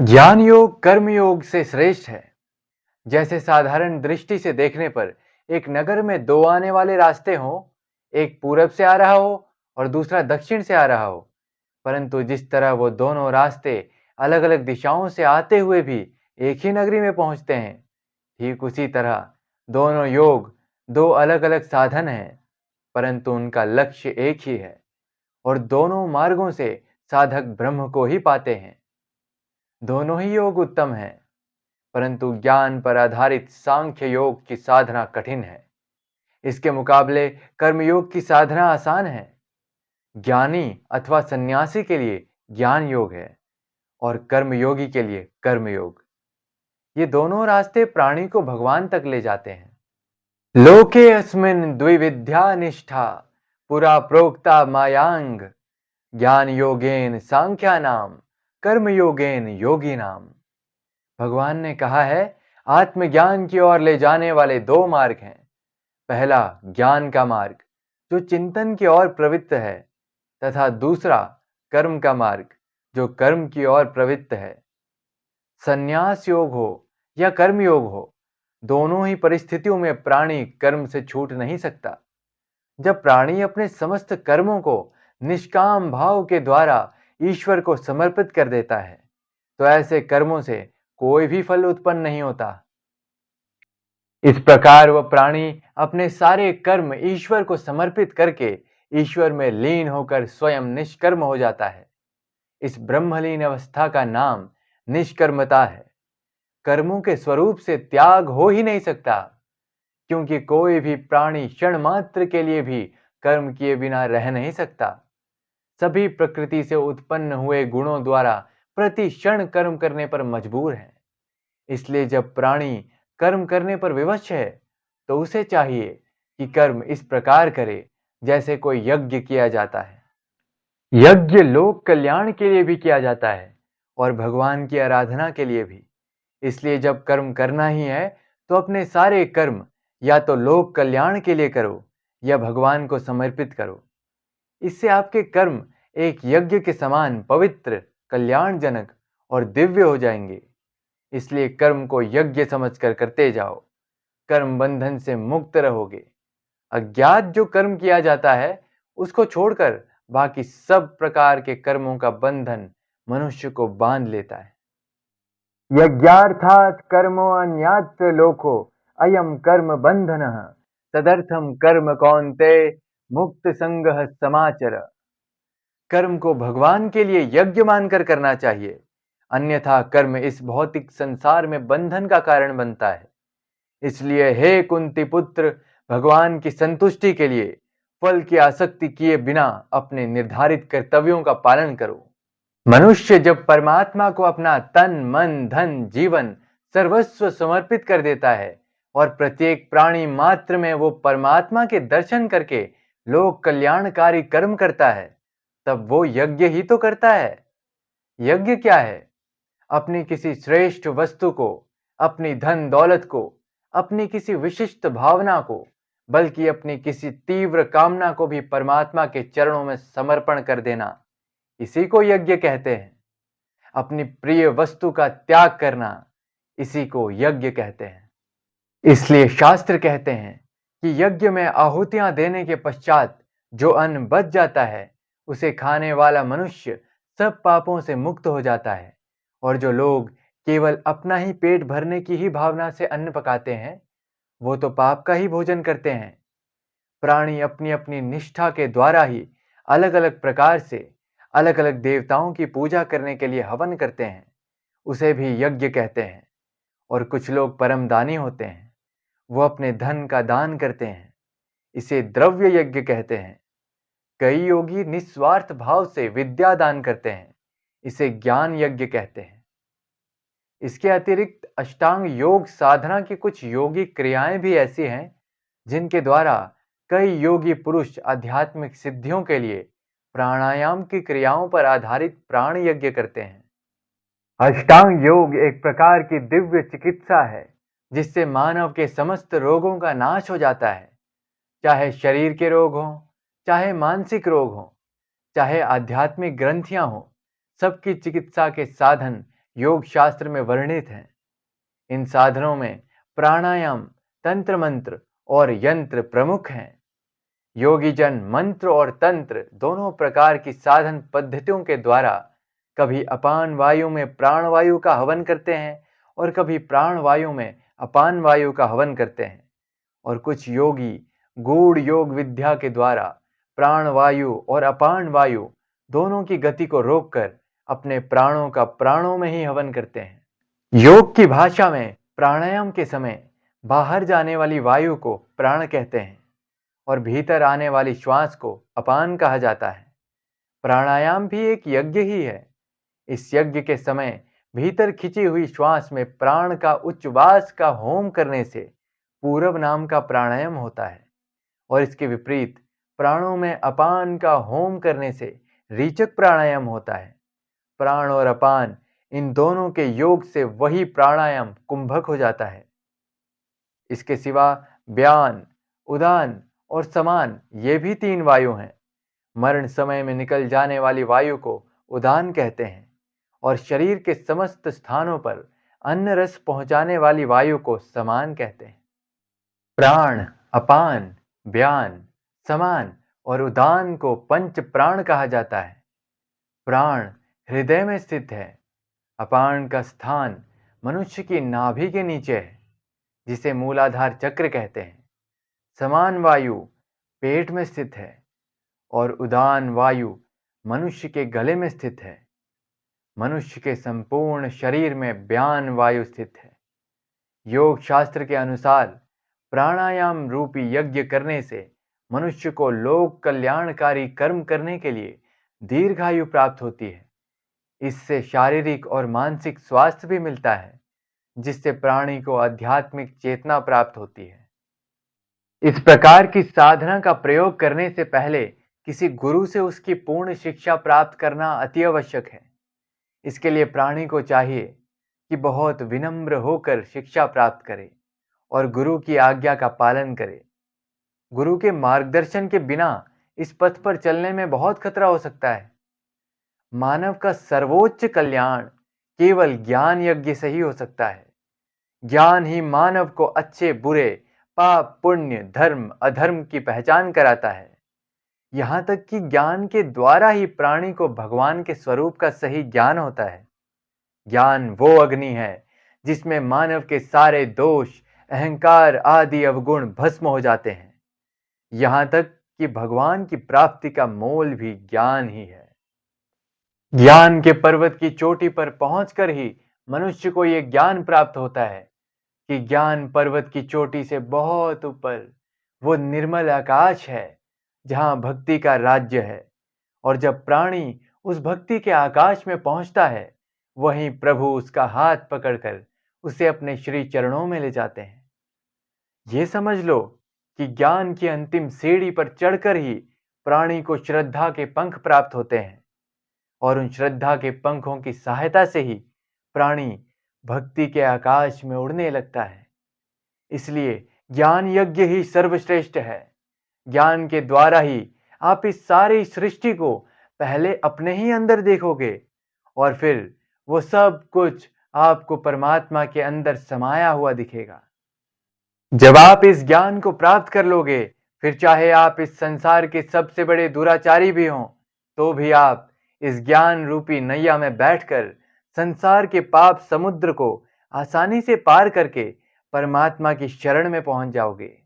ज्ञान योग कर्म योग से श्रेष्ठ है। जैसे साधारण दृष्टि से देखने पर एक नगर में दो आने वाले रास्ते हों, एक पूरब से आ रहा हो और दूसरा दक्षिण से आ रहा हो, परंतु जिस तरह वो दोनों रास्ते अलग अलग दिशाओं से आते हुए भी एक ही नगरी में पहुंचते हैं, ठीक उसी तरह दोनों योग दो अलग अलग साधन हैं, परंतु उनका लक्ष्य एक ही है और दोनों मार्गों से साधक ब्रह्म को ही पाते हैं। दोनों ही योग उत्तम हैं, परंतु ज्ञान पर आधारित सांख्य योग की साधना कठिन है। इसके मुकाबले कर्मयोग की साधना आसान है। ज्ञानी अथवा सन्यासी के लिए ज्ञान योग है और कर्मयोगी के लिए कर्मयोग। ये दोनों रास्ते प्राणी को भगवान तक ले जाते हैं। लोके अस्मिन् द्विविद्या निष्ठा पुरा प्रोक्ता मायांग ज्ञान योगेन सांख्यानाम कर्म योगेन योगिनाम। भगवान ने कहा है, आत्मज्ञान की ओर ले जाने वाले दो मार्ग हैं। पहला ज्ञान का मार्ग जो चिंतन की ओर प्रवृत्त है, तथा दूसरा कर्म का मार्ग जो कर्म की ओर प्रवृत्त है। संन्यास योग हो या कर्म योग हो, दोनों ही परिस्थितियों में प्राणी कर्म से छूट नहीं सकता। जब प्राणी अपने समस्त कर्मों को निष्काम भाव के द्वारा ईश्वर को समर्पित कर देता है, तो ऐसे कर्मों से कोई भी फल उत्पन्न नहीं होता। इस प्रकार वह प्राणी अपने सारे कर्म ईश्वर को समर्पित करके ईश्वर में लीन होकर स्वयं निष्कर्म हो जाता है। इस ब्रह्मलीन अवस्था का नाम निष्कर्मता है। कर्मों के स्वरूप से त्याग हो ही नहीं सकता, क्योंकि कोई भी प्राणी क्षण मात्र के लिए भी कर्म किए बिना रह नहीं सकता। सभी प्रकृति से उत्पन्न हुए गुणों द्वारा प्रति क्षण कर्म करने पर मजबूर है। इसलिए जब प्राणी कर्म करने पर विवश है, तो उसे चाहिए कि कर्म इस प्रकार करे जैसे कोई यज्ञ किया जाता है। यज्ञ लोक कल्याण के लिए भी किया जाता है और भगवान की आराधना के लिए भी। इसलिए जब कर्म करना ही है, तो अपने सारे कर्म या तो लोक कल्याण के लिए करो या भगवान को समर्पित करो। इससे आपके कर्म एक यज्ञ के समान पवित्र, कल्याणजनक और दिव्य हो जाएंगे। इसलिए कर्म को यज्ञ समझकर करते जाओ। कर्म बंधन से मुक्त रहोगे। अज्ञात जो कर्म किया जाता है, उसको छोड़कर बाकी सब प्रकार के कर्मों का बंधन मनुष्य को बांध लेता है। यज्ञार्थात् कर्मो अन्यात्र लोको अयम कर्म बंधनः तदर्थम कर्म कौन्तेय मुक्त संगः समाचर। कर्म को भगवान के लिए यज्ञ मानकर करना चाहिए, अन्यथा कर्म इस भौतिक संसार में बंधन का कारण बनता है। इसलिए हे कुंती पुत्र, भगवान की संतुष्टि के लिए फल की आसक्ति किए बिना अपने निर्धारित कर्तव्यों का पालन करो। मनुष्य जब परमात्मा को अपना तन, मन, धन, जीवन, सर्वस्व समर्पित कर देता है और प्रत्येक प्राणी मात्र में वो परमात्मा के दर्शन करके लोक कल्याणकारी कर्म करता है, तब वो यज्ञ ही तो करता है। यज्ञ क्या है? अपनी किसी श्रेष्ठ वस्तु को, अपनी धन दौलत को, अपनी किसी विशिष्ट भावना को, बल्कि अपनी किसी तीव्र कामना को भी परमात्मा के चरणों में समर्पण कर देना, इसी को यज्ञ कहते हैं। अपनी प्रिय वस्तु का त्याग करना, इसी को यज्ञ कहते हैं। इसलिए शास्त्र कहते हैं कि यज्ञ में आहुतियां देने के पश्चात जो अन्न बच जाता है, उसे खाने वाला मनुष्य सब पापों से मुक्त हो जाता है। और जो लोग केवल अपना ही पेट भरने की ही भावना से अन्न पकाते हैं, वो तो पाप का ही भोजन करते हैं। प्राणी अपनी अपनी निष्ठा के द्वारा ही अलग अलग प्रकार से अलग अलग देवताओं की पूजा करने के लिए हवन करते हैं, उसे भी यज्ञ कहते हैं। और कुछ लोग परम दानी होते हैं, वो अपने धन का दान करते हैं, इसे द्रव्य यज्ञ कहते हैं। कई योगी निस्वार्थ भाव से विद्या दान करते हैं, इसे ज्ञान यज्ञ कहते हैं। इसके अतिरिक्त अष्टांग योग साधना की कुछ योगिक क्रियाएं भी ऐसी हैं जिनके द्वारा कई योगी पुरुष आध्यात्मिक सिद्धियों के लिए प्राणायाम की क्रियाओं पर आधारित प्राण यज्ञ करते हैं। अष्टांग योग एक प्रकार की दिव्य चिकित्सा है, जिससे मानव के समस्त रोगों का नाश हो जाता है। चाहे शरीर के रोग हों, चाहे मानसिक रोग हों, चाहे आध्यात्मिक ग्रंथियां हों, सबकी चिकित्सा के साधन योग शास्त्र में वर्णित हैं। इन साधनों में प्राणायाम, तंत्र मंत्र और यंत्र प्रमुख हैं। योगी जन मंत्र और तंत्र दोनों प्रकार की साधन पद्धतियों के द्वारा कभी अपान वायु में प्राण वायु का हवन करते हैं और कभी प्राण वायु में अपान वायु का हवन करते हैं। और कुछ योगी गूढ़ योग विद्या के द्वारा प्राण वायु और अपान वायु दोनों की गति को रोककर अपने प्राणों का प्राणों में ही हवन करते हैं। योग की भाषा में प्राणायाम के समय बाहर जाने वाली वायु को प्राण कहते हैं और भीतर आने वाली श्वास को अपान कहा जाता है। प्राणायाम भी एक यज्ञ ही है। इस यज्ञ के समय भीतर खिंची हुई श्वास में प्राण का उच्चवास का होम करने से पूरब नाम का प्राणायाम होता है और इसके विपरीत प्राणों में अपान का होम करने से रीचक प्राणायाम होता है। प्राण और अपान इन दोनों के योग से वही प्राणायाम कुंभक हो जाता है। इसके सिवा व्यान, उदान और समान ये भी 3 वायु हैं। मरण समय में निकल जाने वाली वायु को उदान कहते हैं और शरीर के समस्त स्थानों पर अन्न रस पहुंचाने वाली वायु को समान कहते हैं। प्राण, अपान, व्यान, समान और उदान को पंच प्राण कहा जाता है। प्राण हृदय में स्थित है। अपान का स्थान मनुष्य की नाभि के नीचे है, जिसे मूलाधार चक्र कहते हैं। समान वायु पेट में स्थित है और उदान वायु मनुष्य के गले में स्थित है। मनुष्य के संपूर्ण शरीर में व्यान वायु स्थित है। योग शास्त्र के अनुसार प्राणायाम रूपी यज्ञ करने से मनुष्य को लोक कल्याणकारी कर्म करने के लिए दीर्घायु प्राप्त होती है। इससे शारीरिक और मानसिक स्वास्थ्य भी मिलता है, जिससे प्राणी को आध्यात्मिक चेतना प्राप्त होती है। इस प्रकार की साधना का प्रयोग करने से पहले किसी गुरु से उसकी पूर्ण शिक्षा प्राप्त करना अति आवश्यक है। इसके लिए प्राणी को चाहिए कि बहुत विनम्र होकर शिक्षा प्राप्त करे और गुरु की आज्ञा का पालन करे। गुरु के मार्गदर्शन के बिना इस पथ पर चलने में बहुत खतरा हो सकता है। मानव का सर्वोच्च कल्याण केवल ज्ञान यज्ञ से ही हो सकता है। ज्ञान ही मानव को अच्छे बुरे, पाप पुण्य, धर्म अधर्म की पहचान कराता है। यहाँ तक कि ज्ञान के द्वारा ही प्राणी को भगवान के स्वरूप का सही ज्ञान होता है। ज्ञान वो अग्नि है जिसमें मानव के सारे दोष, अहंकार आदि अवगुण भस्म हो जाते हैं। यहाँ तक कि भगवान की प्राप्ति का मोल भी ज्ञान ही है। ज्ञान के पर्वत की चोटी पर पहुंचकर ही मनुष्य को यह ज्ञान प्राप्त होता है कि ज्ञान पर्वत की चोटी से बहुत ऊपर वो निर्मल आकाश है जहां भक्ति का राज्य है। और जब प्राणी उस भक्ति के आकाश में पहुंचता है, वहीं प्रभु उसका हाथ पकड़कर उसे अपने श्री चरणों में ले जाते हैं। ये समझ लो कि ज्ञान की अंतिम सीढ़ी पर चढ़कर ही प्राणी को श्रद्धा के पंख प्राप्त होते हैं और उन श्रद्धा के पंखों की सहायता से ही प्राणी भक्ति के आकाश में उड़ने लगता है। इसलिए ज्ञान यज्ञ ही सर्वश्रेष्ठ है। ज्ञान के द्वारा ही आप इस सारी सृष्टि को पहले अपने ही अंदर देखोगे और फिर वो सब कुछ आपको परमात्मा के अंदर समाया हुआ दिखेगा। जब आप इस ज्ञान को प्राप्त कर लोगे, फिर चाहे आप इस संसार के सबसे बड़े दुराचारी भी हों, तो भी आप इस ज्ञान रूपी नैया में बैठकर संसार के पाप समुद्र को आसानी से पार करके परमात्मा की शरण में पहुंच जाओगे।